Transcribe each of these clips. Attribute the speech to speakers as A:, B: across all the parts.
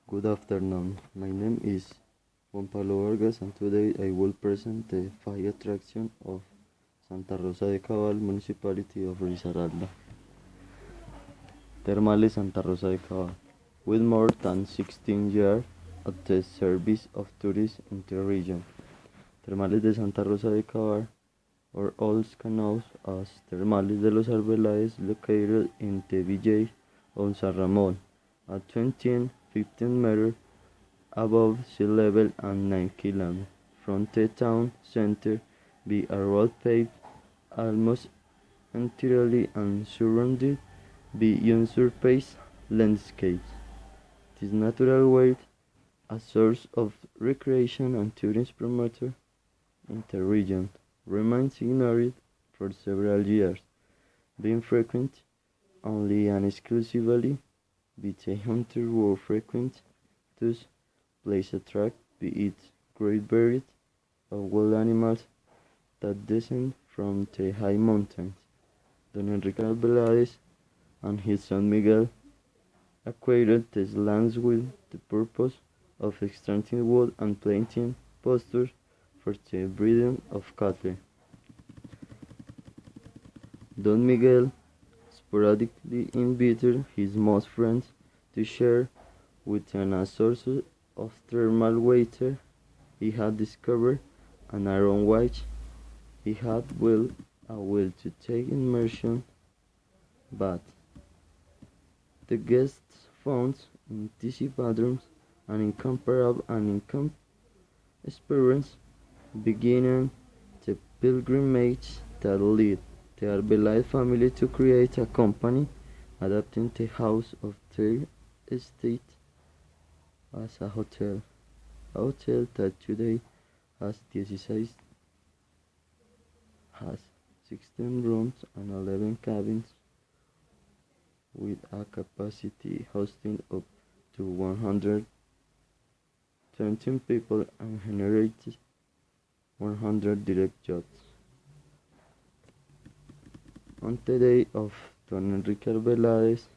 A: Good afternoon. My name is Juan Pablo Vargas, and today I will present the five attractions of Santa Rosa de Cabal, municipality of Risaralda. Termales Santa Rosa de Cabal. With more than 16 years at the service of tourists in the region. Termales de Santa Rosa de Cabal, or also known as Termales de los Arbeláez, located in the village of San Ramon, at 15 meters above sea level and 9 km from the town center by a road paved almost entirely and surrounded by unsurfaced landscapes. This natural world, a source of recreation and tourism promoter in the region, remains ignored for several years, being frequented only and exclusively by the hunters who frequent thus place attract by its great variety of wild animals that descend from the high mountains. Don Enrique Alvelades and his son Miguel acquired these lands with the purpose of extracting wood and planting pastures for the breeding of cattle. Don Miguel sporadically invited his most friends to share with him a source of thermal water he had discovered, and around which he had a will to take immersion baths. The guests found in these bathrooms an incomparable and experience, beginning the pilgrimage that led the Arbeláez family to create a company adapting the house of their estate as a hotel that today has 16 rooms and 11 cabins with a capacity hosting up to 113 people and generates 100 direct jobs. On the day of Don Enrique Alvelades,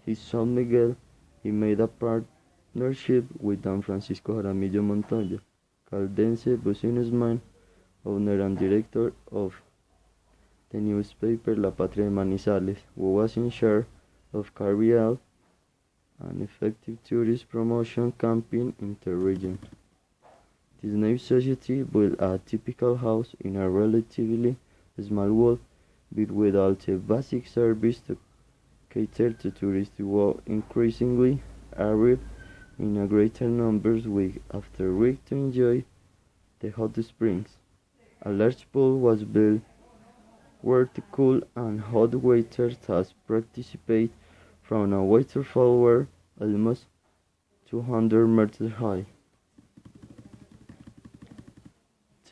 A: his son Miguel, he made a partnership with Don Francisco Jaramillo Montoya, Caldense businessman, owner and director of the newspaper La Patria de Manizales, who was in charge of carrying out an effective tourist promotion campaign in the region. This new society built a typical house in a relatively small wall, but with all the basic service to cater to tourists who will increasingly arrive in a greater numbers week after week to enjoy the hot springs. A large pool was built where the cool and hot water has participate from a waterfall were almost 200 meters high.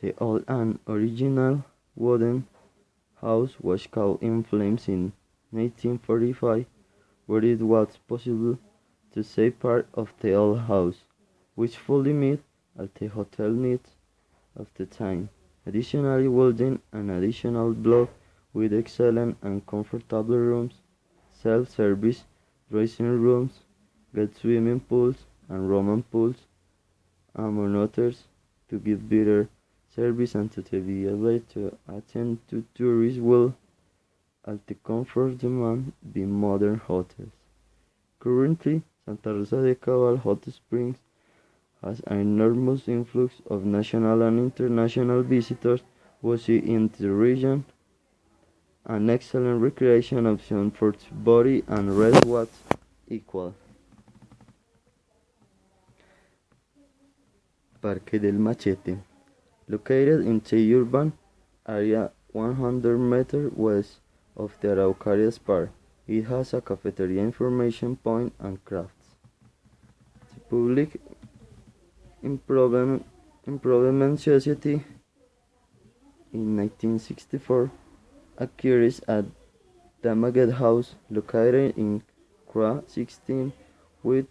A: The old and original wooden house was caught in flames in 1945, where it was possible to save part of the old house, which fully met all the hotel needs of the time. Additionally, building an additional block with excellent and comfortable rooms, self-service dressing rooms, guest swimming pools, and Roman pools, among others, to give better service and to be able to attend to tourists well at the comfort demand by modern hotels. Currently, Santa Rosa de Cabal Hot Springs has an enormous influx of national and international visitors who see in the region an excellent recreation option for body and rest was equal. Parque del Machete. Located in the urban area 100 meters west of the Araucarias Park, it has a cafeteria, information point, and crafts. The Public Improvement Society in 1964 acquired a Damaget house located in Cra 16 with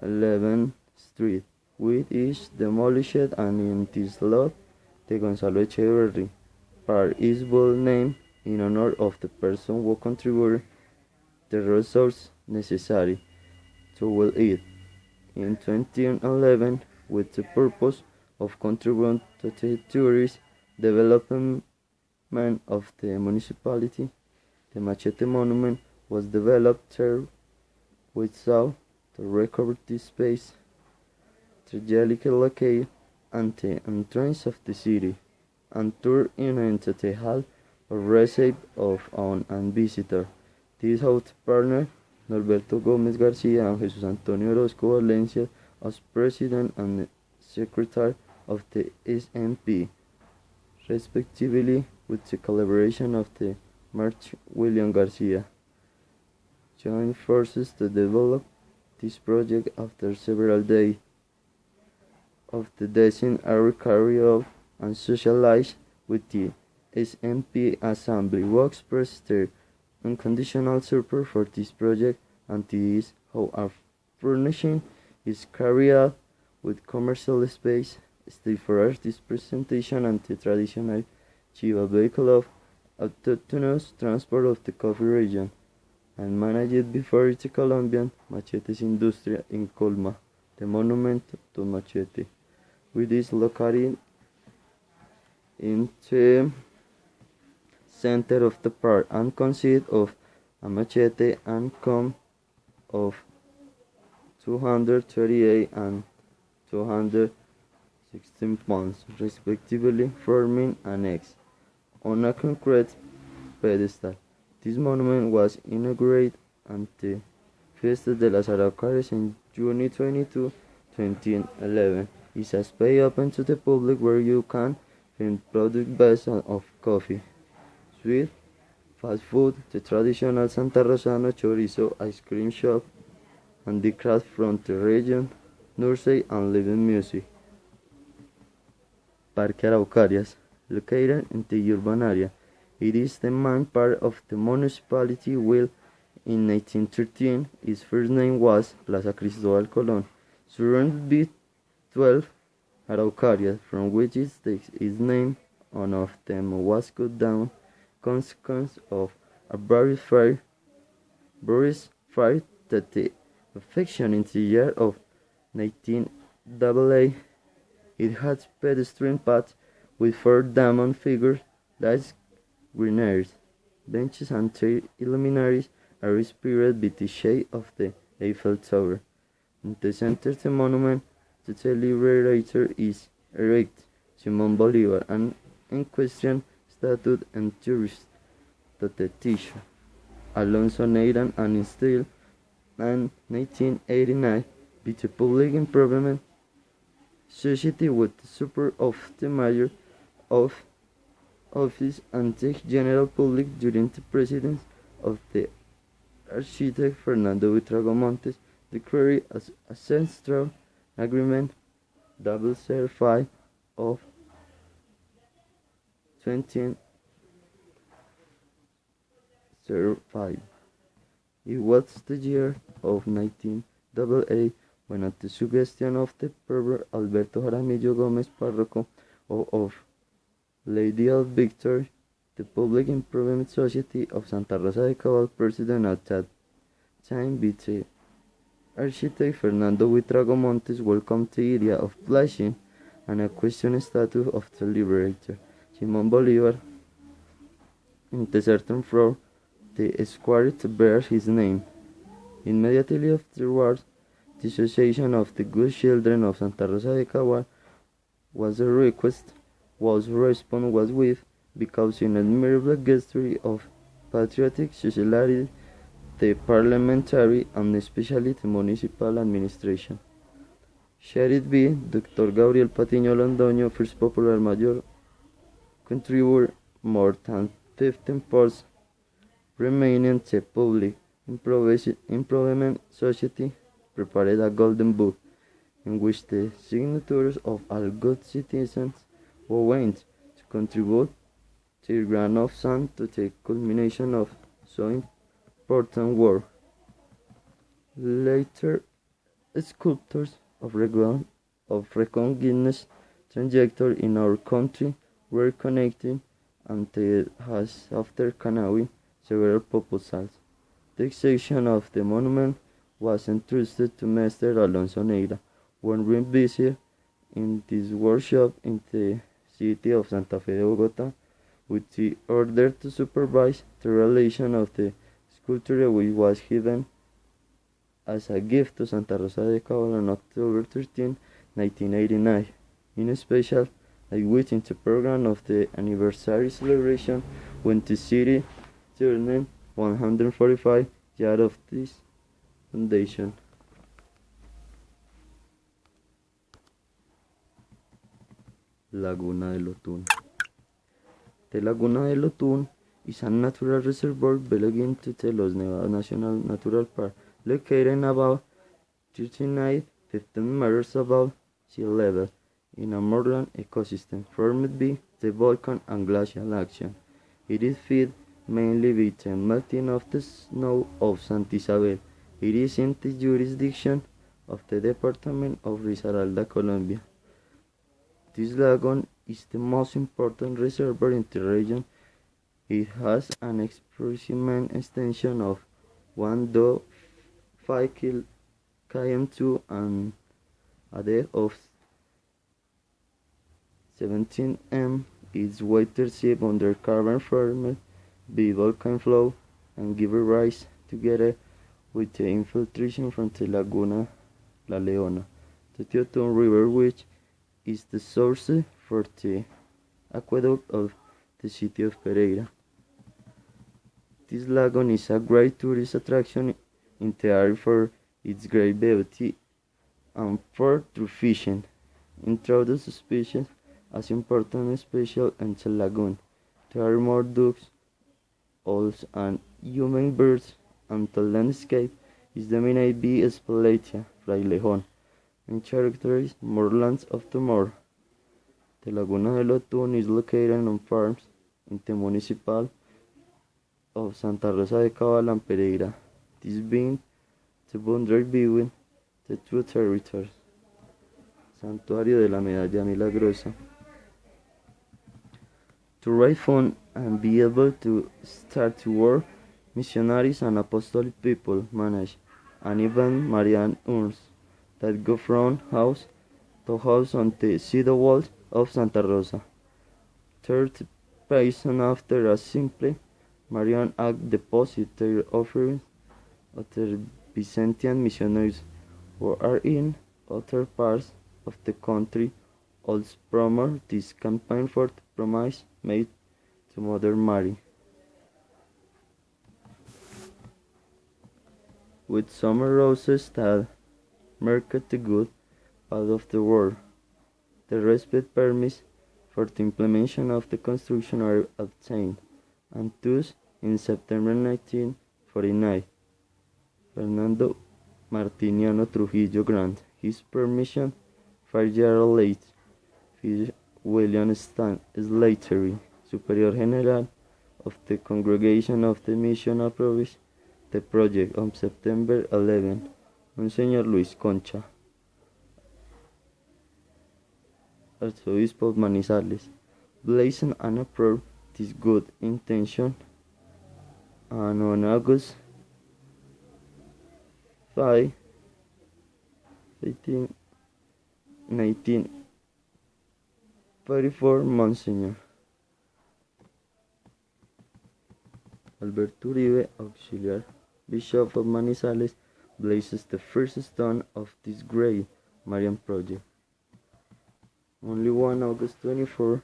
A: 11th Street, which is demolished, and in this lot the Gonzalo Echeverry Park is bold named in honor of the person who contributed the resources necessary toward it in 2011 with the purpose of contributing to the tourist development of the municipality. The Machete Monument was developed there with sought to recover this space strategically located at the entrance of the city and turn it into the hall or receive of own and visitor. This house partner Norberto Gómez García and Jesus Antonio Orozco Valencia as president and secretary of the SMP, respectively, with the collaboration of the March William Garcia. Joined forces to develop this project after several days of the design are carried out and socialized with the SMP Assembly. We express their unconditional support for this project and this how our furnishing is carried out with commercial space, still for artist presentation and the traditional Chiva vehicle of autonomous transport of the coffee region, and managed before the Colombian Machetes Industria in Colma, the monument to Machete, which is located in the center of the park and consists of a machete and comb of 238 and 216 pounds, respectively, forming an X on a concrete pedestal. This monument was inaugurated at the Fiesta de las Araucarias in June 22, 2011. It's a space open to the public where you can find products based on coffee, sweet, fast food, the traditional Santa Rosano chorizo ice cream shop, and the craft from the region, nursery and living music. Parque Araucarias, located in the urban area. It is the main part of the municipality while in 1913 its first name was Plaza Cristóbal Colón, surrounded by 12 Araucarias, from which it takes its name. One of them was cut down, consequence of a various fire that the affection in the year of 1988. It had pedestrian paths with 4 diamond figures, lights, greeneries, benches and 3 luminaries are inspired by the shade of the Eiffel Tower. In the center of the monument, the liberator is erect, Simón Bolívar, and in question statue and tourist to the tissue. Alonso Neyran and installed in 1989 by the Public Improvement Society with the support of the Mayor of Office and the general public during the presidency of the architect Fernando Buitrago Montes, declared as a central agreement 005 of 2005. It was the year of 1988 when, at the suggestion of the Pervert Alberto Jaramillo Gómez Párroco of Lady of Victory, the Public Improvement Society of Santa Rosa de Cabal, president at that time by the architect Fernando Buitrago Montes, welcomed the idea of placing an equestrian statue of the liberator, Simón Bolívar, in the certain floor, the square to bear his name. Immediately afterwards, the Association of the Good Children of Santa Rosa de Cabal was a request, was response was with, because in admirable gesture of patriotic society, the parliamentary and especially the municipal administration. Chaired by Dr. Gabriel Patiño Londoño, first popular mayor, contributed more than 15 posts, remaining the Public Improvement Society prepared a golden book in which the signatures of all good citizens were went to contribute their grain of sand to the culmination of so important work. Later, sculptors of recognized trajectory in our country were connected, and there has after Canawi several proposals. The execution of the monument was entrusted to Master Alonso Neira, when visited in this workshop in the city of Santa Fe de Bogota, with the order to supervise the realization of the sculpture which was given as a gift to Santa Rosa de Cabal on October 13, 1989. In special, like within the program of the anniversary celebration when the city turned 145 years of this foundation. Laguna del Otún. The Laguna del Otún is a natural reservoir belonging to the Los Nevados National Natural Park, located about 39.15 meters above sea level in a moorland ecosystem formed by the volcano and glacial action. It is fed mainly by the melting of the snow of Santa Isabel. It is in the jurisdiction of the Department of Risaralda, Colombia. This lagoon is the most important reservoir in the region. It has an approximate extension of 1.5 km2 and a depth of 17 m. Its water seep under carbon formed by volcanic flow and give rise, together with the infiltration from the Laguna La Leona, the Teotón River, which is the source for the aqueduct of the city of Pereira. This lagoon is a great tourist attraction in the area for its great beauty and for trout fishing. Introduced species as important special in the lagoon. There are more ducks, owls, and human birds, and the landscape is dominated by Spalatia frailejón and characterized moorlands of the moor. The Laguna del Otún is located on farms in the municipal of Santa Rosa de Cabal and Pereira, this being the boundary between the two territories. Santuario de la Medalla Milagrosa. To raise funds and be able to start to work, missionaries and apostolic people manage an event Marian urns that go from house to house on the city walls of Santa Rosa. Third person after a simple Marian act deposit their offerings of the Byzantine missionaries who are in other parts of the country. Also promote this campaign for the promise made to Mother Mary. With summer roses that mark the good part of the world, the respite permits for the implementation of the construction are obtained, and thus in September 1949, Fernando Martiniano Trujillo granted his permission. 5 years later, William Slattery, Superior General of the Congregation of the Mission, approved the project on September 11. Monseñor Luis Concha, Arzobispo of Manizales, blessed and approved this good intention, and on August 5, 1944, Monsignor Alberto Uribe, Auxiliar Bishop of Manizales, blazes the first stone of this great Marian project. Only on August 24,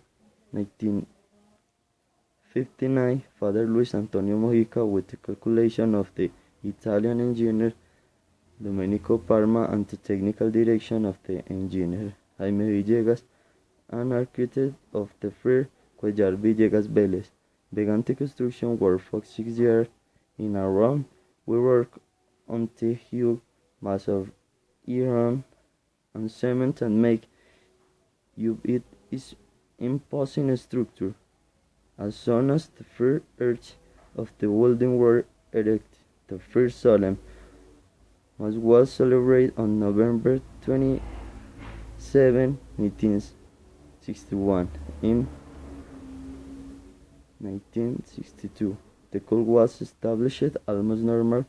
A: 1959, Father Luis Antonio Mojica, with the calculation of the Italian engineer Domenico Parma and the technical direction of the engineer Jaime Villegas, and architect of the firm Cuellar Villegas Vélez, began the construction work for 6 years. In a round, we work on the huge mass of iron and cement and make it is imposing structure. As soon as the first arch of the building were erected, the first solemn mass was celebrated on November 27, 1961. In 1962, the cult was established almost normal,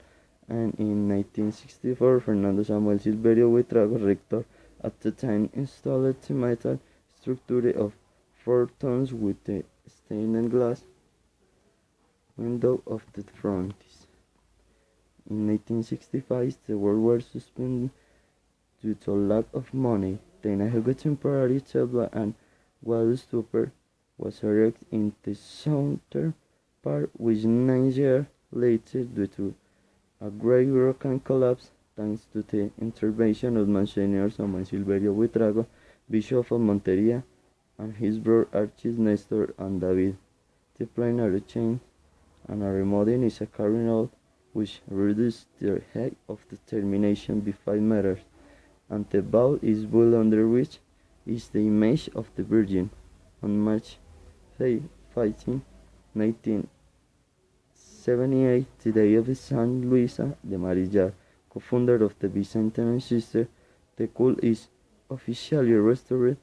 A: and in 1964 Fernando Samuel Silverio Buitrago, rector at the time, installed the metal structure of 4 tons with the stained glass window of the front. In 1965, the work was suspended due to lack of money. The Nahuatl temporary tabla and water stopper was erected in the southern part, which 9 years later, due to a great volcano collapse, thanks to the intervention of Monsignor Samuel Silverio Buitrago, Bishop of Monteria, and his brother Archis Nestor and David. The plan change and a remodeling is a carrying out which reduced the height of the termination by 5 meters, and the vault is built under which is the image of the Virgin. On March 15, 1978, the day of Saint Luisa de Marillar, co-founder of the Byzantine Sister, the cult is officially restored